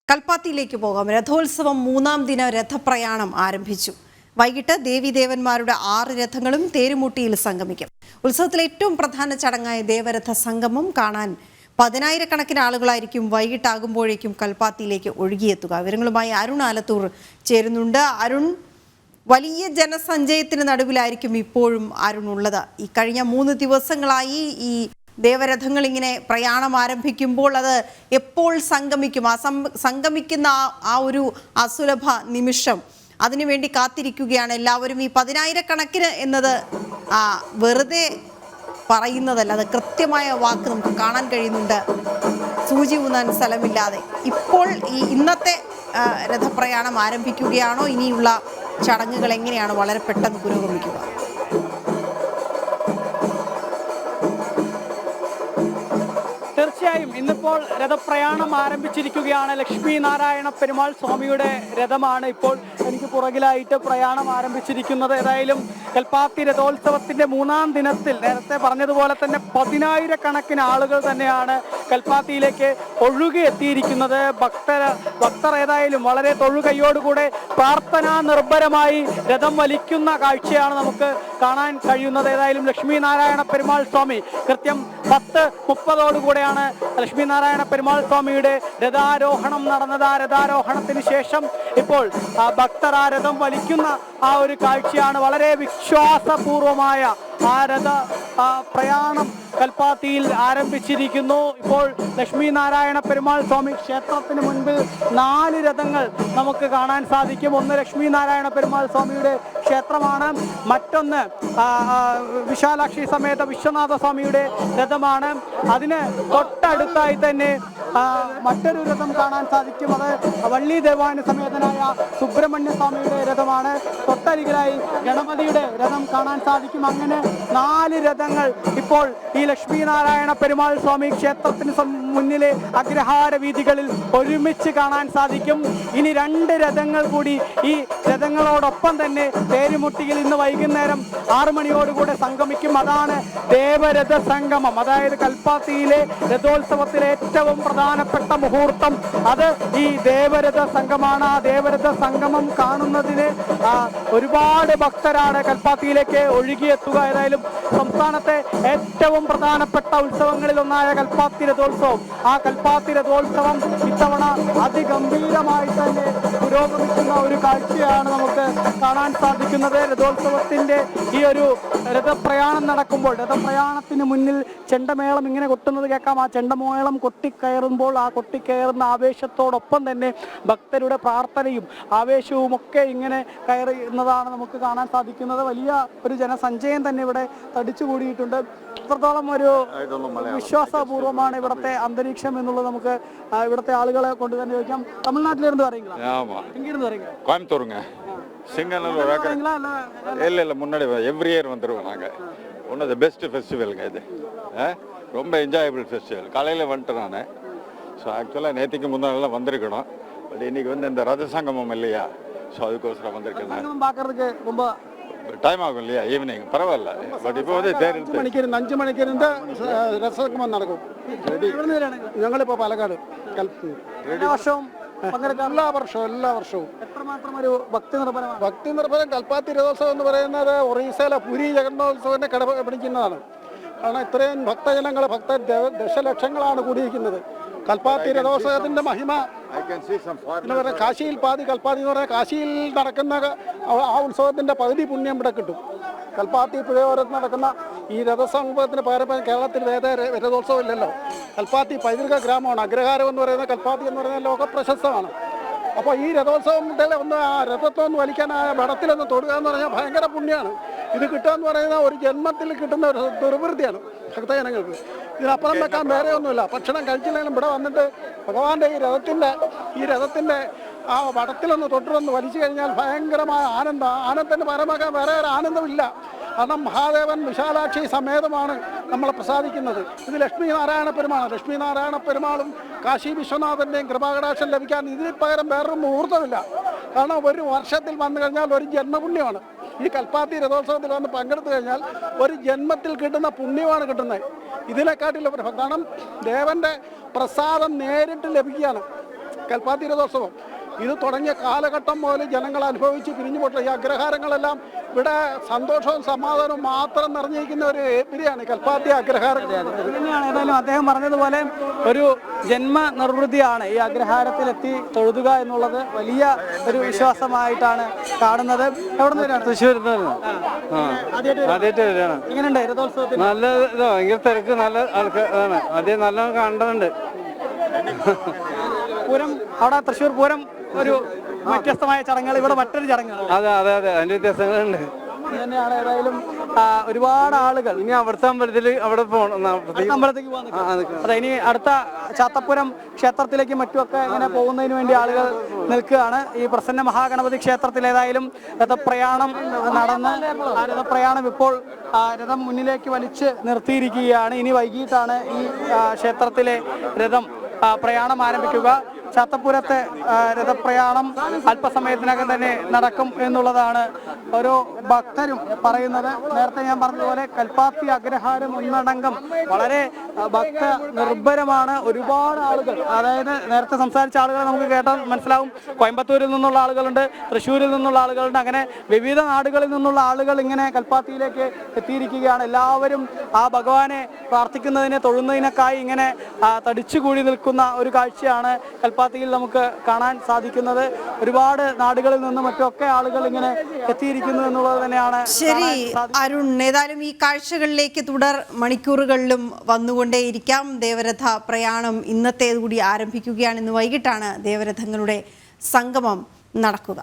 കൽപ്പാത്തിയിലേക്ക് പോകാം. രഥോത്സവം മൂന്നാം ദിന രഥപ്രയാണം ആരംഭിച്ചു. വൈകിട്ട് ദേവീദേവന്മാരുടെ 6 രഥങ്ങളും തേരുമുട്ടിയിൽ സംഗമിക്കും. ഉത്സവത്തിലെ ഏറ്റവും പ്രധാന ചടങ്ങായ ദേവരഥ സംഗമം കാണാൻ 10,000-കണക്കിന് ആളുകളായിരിക്കും വൈകിട്ടാകുമ്പോഴേക്കും കൽപ്പാത്തിയിലേക്ക് ഒഴുകിയെത്തുക. വിവരങ്ങളുമായി അരുൺ ആലത്തൂർ ചേരുന്നുണ്ട്. അരുൺ, വലിയ ജനസഞ്ചയത്തിന് നടുവിലായിരിക്കും ഇപ്പോഴും അരുൺ ഉള്ളത്. ഈ കഴിഞ്ഞ 3 ദിവസങ്ങളായി ഈ ദേവരഥങ്ങൾ ഇങ്ങനെ പ്രയാണം ആരംഭിക്കുമ്പോൾ അത് എപ്പോൾ സംഗമിക്കും? സംഗമിക്കുന്ന ആ ഒരു അസുലഭ നിമിഷം അതിനുവേണ്ടി കാത്തിരിക്കുകയാണ് എല്ലാവരും. ഈ 10,000-കണക്കിന് എന്നത് വെറുതെ പറയുന്നതല്ല, അത് കൃത്യമായ വാക്ക് നമുക്ക് കാണാൻ കഴിയുന്നുണ്ട്. സൂചി ഊന്നാൻ സ്ഥലമില്ലാതെ ഇപ്പോൾ ഇന്നത്തെ രഥപ്രയാണം ആരംഭിക്കുകയാണോ? ഇനിയുള്ള ചടങ്ങുകൾ എങ്ങനെയാണ് വളരെ പെട്ടെന്ന് പുരോഗമിക്കുക? തീർച്ചയായും ഇന്നിപ്പോൾ രഥപ്രയാണം ആരംഭിച്ചിരിക്കുകയാണ്. ലക്ഷ്മി നാരായണ പെരുമാൾ സ്വാമിയുടെ രഥമാണ് ഇപ്പോൾ എനിക്ക് പുറകിലായിട്ട് പ്രയാണം ആരംഭിച്ചിരിക്കുന്നത്. ഏതായാലും കൽപ്പാത്തി രഥോത്സവത്തിന്റെ 3-ാം ദിനത്തിൽ നേരത്തെ പറഞ്ഞതുപോലെ തന്നെ 10,000-കണക്കിന് ആളുകൾ തന്നെയാണ് കൽപ്പാത്തിയിലേക്ക് ഒഴുകി എത്തിയിരിക്കുന്നത്. ഭക്തർ ഏതായാലും വളരെ തൊഴുകൈയോടുകൂടെ പ്രാർത്ഥനാ നിർഭരമായി രഥം വലിക്കുന്ന കാഴ്ചയാണ് നമുക്ക് കാണാൻ കഴിയുന്നത്. ഏതായാലും ലക്ഷ്മി നാരായണ പെരുമാൾ സ്വാമി കൃത്യം 10:30 ലക്ഷ്മി നാരായണ പെരുമാൾ സ്വാമിയുടെ രഥാരോഹണം നടന്നത്. ആ രഥാരോഹണത്തിന് ശേഷം ഇപ്പോൾ ഭക്തർ ആ രഥം വലിക്കുന്ന ആ ഒരു കാഴ്ചയാണ്. വളരെ വിശ്വാസപൂർവമായ ആ രഥ പ്രയാണം കൽപ്പാത്തിയിൽ ആരംഭിച്ചിരിക്കുന്നു. ഇപ്പോൾ ലക്ഷ്മി നാരായണ പെരുമാൾ സ്വാമി ക്ഷേത്രത്തിന് മുൻപിൽ 4 രഥങ്ങൾ നമുക്ക് കാണാൻ സാധിക്കും. ഒന്ന് ലക്ഷ്മി നാരായണ പെരുമാൾ സ്വാമിയുടെ ക്ഷേത്രമാണ്, മറ്റൊന്ന് വിശാലാക്ഷി സമേത വിശ്വനാഥ സ്വാമിയുടെ രഥമാണ്. അതിന് തൊട്ടടുത്തായി തന്നെ മറ്റൊരു രഥം കാണാൻ സാധിക്കും. അത് വള്ളി ദേവാന സമേതനായ സുബ്രഹ്മണ്യ സ്വാമിയുടെ രഥമാണ്. തൊട്ടരികിലായി ഗണപതിയുടെ രഥം കാണാൻ സാധിക്കും. അങ്ങനെ 4 രഥങ്ങൾ ഇപ്പോൾ ഈ ലക്ഷ്മി നാരായണ പെരുമാൾ സ്വാമി ക്ഷേത്രത്തിന് മുന്നിലെ അഗ്രഹാര വീഥികളിൽ ഒരുമിച്ച് കാണാൻ സാധിക്കും. ഇനി 2 രഥങ്ങൾ കൂടി ഈ രഥങ്ങളോടൊപ്പം തന്നെ തേരുമുട്ടിയിൽ ഇന്ന് വൈകുന്നേരം 6 മണിയോടുകൂടെ സംഗമിക്കും. അതാണ് ദേവരഥ സംഗമം. അതായത് കൽപ്പാത്തിയിലെ രഥോത്സവത്തിലെ ഏറ്റവും പ്രധാനപ്പെട്ട മുഹൂർത്തം അത് ഈ ദേവരഥ സംഗമാണ്. ആ ദേവരഥ സംഗമം കാണുന്നതിന് ഒരുപാട് ഭക്തരാണ് കൽപ്പാത്തിയിലേക്ക് ഒഴുകിയെത്തുക. ഏതായാലും സംസ്ഥാനത്തെ ഏറ്റവും പ്രധാനപ്പെട്ട ഉത്സവങ്ങളിൽ ഒന്നായ കൽപ്പാത്തി രഥോത്സവം, ആ കൽപ്പാത്തി രഥോത്സവം ഇത്തവണ അതിഗംഭീരമായി തന്നെ പുരോഗമിക്കുന്ന ഒരു കാഴ്ചയാണ് നമുക്ക് കാണാൻ സാധിക്കുന്നത്. രഥോത്സവത്തിന്റെ ഈ ഒരു രഥപ്രയാണം നടക്കുമ്പോൾ രഥപ്രയാണത്തിന് മുന്നിൽ ചെണ്ടമേളം ഇങ്ങനെ കൊട്ടുന്നത് കേൾക്കാം. ആ ചെണ്ടമേളം കൊട്ടിക്കയറുമ്പോൾ ആ കൊട്ടിക്കയറുന്ന ആവേശത്തോടൊപ്പം തന്നെ ഭക്തരുടെ പ്രാർത്ഥനയും ആവേശവും ഒക്കെ ഇങ്ങനെ കയറുന്നതാണ് നമുക്ക് കാണാൻ സാധിക്കുന്നത്. വലിയ ഒരു ജനസഞ്ചയം തന്നെ ഇവിടെ തടിച്ചുകൂടിയിട്ടുണ്ട്. അത്രത്തോളം ഒരു വിശ്വാസപൂർവ്വമാണ് ഇവിടുത്തെ അന്തരീക്ഷം എന്നുള്ളത് നമുക്ക് ഇവിടുത്തെ ആളുകളെ കൊണ്ട് തന്നെ ചോദിക്കാം. തമിഴ്നാട്ടിലിருந்து வரீங்களா? எங்கிருந்து வரீங்க? கோயம்புத்தூருங்க. சிங்கநல்லூர் இல்லை முன்னாடி எவ்ரி இயர் வந்துடுவோம் நாங்கள். ஒன் ஆஃப் த பெஸ்ட் ஃபெஸ்டிவலுங்க இது. ரொம்ப என்ஜாயபிள் ஃபெஸ்டிவல். காலையில் வந்துட்டேன் நான். ஸோ ஆக்சுவலாக நேற்றுக்கு முன்னாடிலாம் வந்திருக்கணும். பட் இன்னைக்கு வந்து இந்த ரத சங்கமம் இல்லையா, ஸோ அதுக்கோசரம் வந்திருக்கேன். பார்க்கறதுக்கு ரொம்ப டைம் ஆகும் இல்லையா, ஈவினிங் பரவாயில்ல. பட் இப்போ வந்து 5 മണിക്ക് രഥസംഗമം നടക്കും. ഞങ്ങളിപ്പോൾ പാലക്കാട്. എല്ലാ വർഷവും ഭക്തി നിർഭരം കൽപ്പാത്തി രഥോത്സവം എന്ന് പറയുന്നത് ഒറീസയിലെ പുരി ജഗന്നോത്സവത്തിനെ കടപിടിക്കുന്നതാണ്. കാരണം ഇത്രയും ഭക്തജനങ്ങൾ ദശലക്ഷങ്ങളാണ് കൂടിയിരിക്കുന്നത്. കൽപ്പാത്തി രഥോത്സവത്തിന്റെ മഹിമ എന്ന് പറഞ്ഞാൽ കാശിയിൽ പാതി കൽപ്പാത്തി എന്ന് പറഞ്ഞാൽ കാശിയിൽ നടക്കുന്ന ആ ഉത്സവത്തിന്റെ പകുതി പുണ്യം ഇവിടെ കിട്ടും. കൽപ്പാത്തി പുഴയോരത്ത് നടക്കുന്ന ഈ രഥസംഗമത്തിന് പകരം കേരളത്തിൽ വേറെ രഥോത്സവം ഇല്ലല്ലോ. കൽപ്പാത്തി പൈതൃക ഗ്രാമമാണ്. അഗ്രഹാരം എന്ന് പറയുന്ന കൽപ്പാത്തി എന്ന് പറയുന്നത് ലോകപ്രശസ്തമാണ്. അപ്പോൾ ഈ രഥോത്സവത്തിലെ ഒന്ന് ആ രഥത്തെ ഒന്ന് വലിക്കാൻ ആ വടത്തിലൊന്ന് തൊടുക എന്ന് പറഞ്ഞാൽ ഭയങ്കര പുണ്യമാണ്. ഇത് കിട്ടുക എന്ന് പറയുന്ന ഒരു ജന്മത്തിൽ കിട്ടുന്ന ഒരു ദുർവൃത്തിയാണ് ഭക്തജനങ്ങൾക്ക്. ഇതിനപ്പുറം വെക്കാൻ വേറെ ഒന്നുമില്ല. ഭക്ഷണം കഴിച്ചില്ലെങ്കിലും ഇവിടെ വന്നിട്ട് ഭഗവാന്റെ ഈ രഥത്തിൻ്റെ ആ വടത്തിലൊന്ന് തൊട്ടിലൊന്ന് വലിച്ചു കഴിഞ്ഞാൽ ഭയങ്കരമായ ആനന്ദത്തിന് പരമാക്കാൻ വേറെ ഒരു ആനന്ദമില്ല. കാരണം മഹാദേവൻ വിശാലാക്ഷി സമേതമാണ് നമ്മളെ പ്രസാദിക്കുന്നത്. ഇത് ലക്ഷ്മി നാരായണ പെരുമാളാണ്. ലക്ഷ്മി നാരായണ പെരുമാളും കാശി വിശ്വനാഥൻ്റെയും കൃപാകടാക്ഷം ലഭിക്കാൻ ഇതിൽ പകരം വേറൊരു മുഹൂർത്തമില്ല. കാരണം ഒരു വർഷത്തിൽ വന്നു കഴിഞ്ഞാൽ ഒരു ജന്മപുണ്യമാണ്. ഈ കൽപ്പാത്തി രഥോത്സവത്തിൽ വന്ന് പങ്കെടുത്തു കഴിഞ്ഞാൽ ഒരു ജന്മത്തിൽ കിട്ടുന്ന പുണ്യമാണ് കിട്ടുന്നത്. ഇതിനെക്കാട്ടിലും കാരണം ദേവന്റെ പ്രസാദം നേരിട്ട് ലഭിക്കുകയാണ്. കൽപ്പാത്തി രഥോത്സവം. ഇത് തുടങ്ങിയ കാലഘട്ടം മുതൽ ജനങ്ങൾ അനുഭവിച്ച് പിരിഞ്ഞു പോട്ട ഈ അഗ്രഹാരങ്ങളെല്ലാം ഇവിടെ സന്തോഷവും സമാധാനവും മാത്രം നിറഞ്ഞിരിക്കുന്ന ഒരു ഏരിയയാണ് കൽപ്പാത്തി അഗ്രഹാരം. തന്നെയാണ്. ഏതായാലും അദ്ദേഹം പറഞ്ഞതുപോലെ ഒരു ജന്മ നിർവൃതിയാണ് ഈ അഗ്രഹാരത്തിലെത്തി തൊഴുതുക എന്നുള്ളത്. വലിയ ഒരു വിശ്വാസമായിട്ടാണ് കാണുന്നത്. എവിടെ നിന്ന് വരികയാണ്? തൃശ്ശൂർ ആദ്യമായിട്ട് എങ്ങനെയുണ്ട് രഥോത്സവത്തിന്? നല്ല ഇതാ, ഭയങ്കര തിരക്ക്, നല്ല ആൾക്കാരാണ്. ആദ്യം നല്ല കണ്ടതുണ്ട്. പൂരം അവിടെ തൃശ്ശൂർ പൂരം ഒരു വ്യത്യസ്തമായ ചടങ്ങുകൾ, ഇവിടെ മറ്റൊരു ചടങ്ങുകൾ. അതെ അതെ അതെ, അതിന്റെ വ്യത്യാസങ്ങളുണ്ട്. തന്നെയാണ്. ഏതായാലും ഒരുപാട് ആളുകൾ ഇനി അവിടുത്തെ അമ്പലത്തിൽ അവിടെ പോകണം, അമ്പലത്തേക്ക് പോകാൻ അതെ, ഇനി അടുത്ത ചാത്തപ്പുരം ക്ഷേത്രത്തിലേക്കും മറ്റുമൊക്കെ ഇങ്ങനെ പോകുന്നതിന് വേണ്ടി ആളുകൾ നിൽക്കുകയാണ്. ഈ പ്രസന്ന മഹാഗണപതി ക്ഷേത്രത്തിൽ ഏതായാലും രഥപ്രയാണം നടന്ന് ആ രഥപ്രയാണം ഇപ്പോൾ രഥം മുന്നിലേക്ക് വലിച്ച് നിർത്തിയിരിക്കുകയാണ്. ഇനി വൈകിട്ടാണ് ഈ ക്ഷേത്രത്തിലെ രഥം പ്രയാണം ആരംഭിക്കുക. ചാത്തപ്പുരത്തെ രഥപ്രയാണം അല്പസമയത്തിനകം തന്നെ നടക്കും എന്നുള്ളതാണ് ഓരോ ഭക്തരും പറയുന്നത്. നേരത്തെ ഞാൻ പറഞ്ഞതുപോലെ കൽപ്പാത്തി അഗ്രഹാരം ഒന്നടങ്കം വളരെ ഭക്ത നിർഭരമാണ്. ഒരുപാട് ആളുകൾ, അതായത് നേരത്തെ സംസാരിച്ച ആളുകളെ നമുക്ക് കേട്ടാൽ മനസ്സിലാവും. കോയമ്പത്തൂരിൽ നിന്നുള്ള ആളുകളുണ്ട്, തൃശ്ശൂരിൽ നിന്നുള്ള ആളുകളുണ്ട്, അങ്ങനെ വിവിധ നാടുകളിൽ നിന്നുള്ള ആളുകൾ ഇങ്ങനെ കൽപ്പാത്തിയിലേക്ക് എത്തിയിരിക്കുകയാണ്. എല്ലാവരും ആ ഭഗവാനെ പ്രാർത്ഥിക്കുന്നതിനെ തൊഴുന്നതിനൊക്കെയായി ഇങ്ങനെ തടിച്ചുകൂടി നിൽക്കുന്ന ഒരു കാഴ്ചയാണ് കൽപ്പാത്തിയിൽ നമുക്ക് കാണാൻ സാധിക്കുന്നത്. ഒരുപാട് നാടുകളിൽ നിന്നും മറ്റൊക്കെ ആളുകൾ ഇങ്ങനെ എത്തിയിരിക്കുന്നു എന്നുള്ളത് തന്നെയാണ്. ശരി അരുൺ, ഏതായാലും ഈ കാഴ്ചകളിലേക്ക് തുടർ മണിക്കൂറുകളിലും വന്നുകൊണ്ടേയിരിക്കാം. ദേവരഥ പ്രയാണം ഇന്നത്തേതുകൂടി ആരംഭിക്കുകയാണ്. ഇന്ന് വൈകിട്ടാണ് ദേവരഥങ്ങളുടെ സംഗമം നടക്കുക.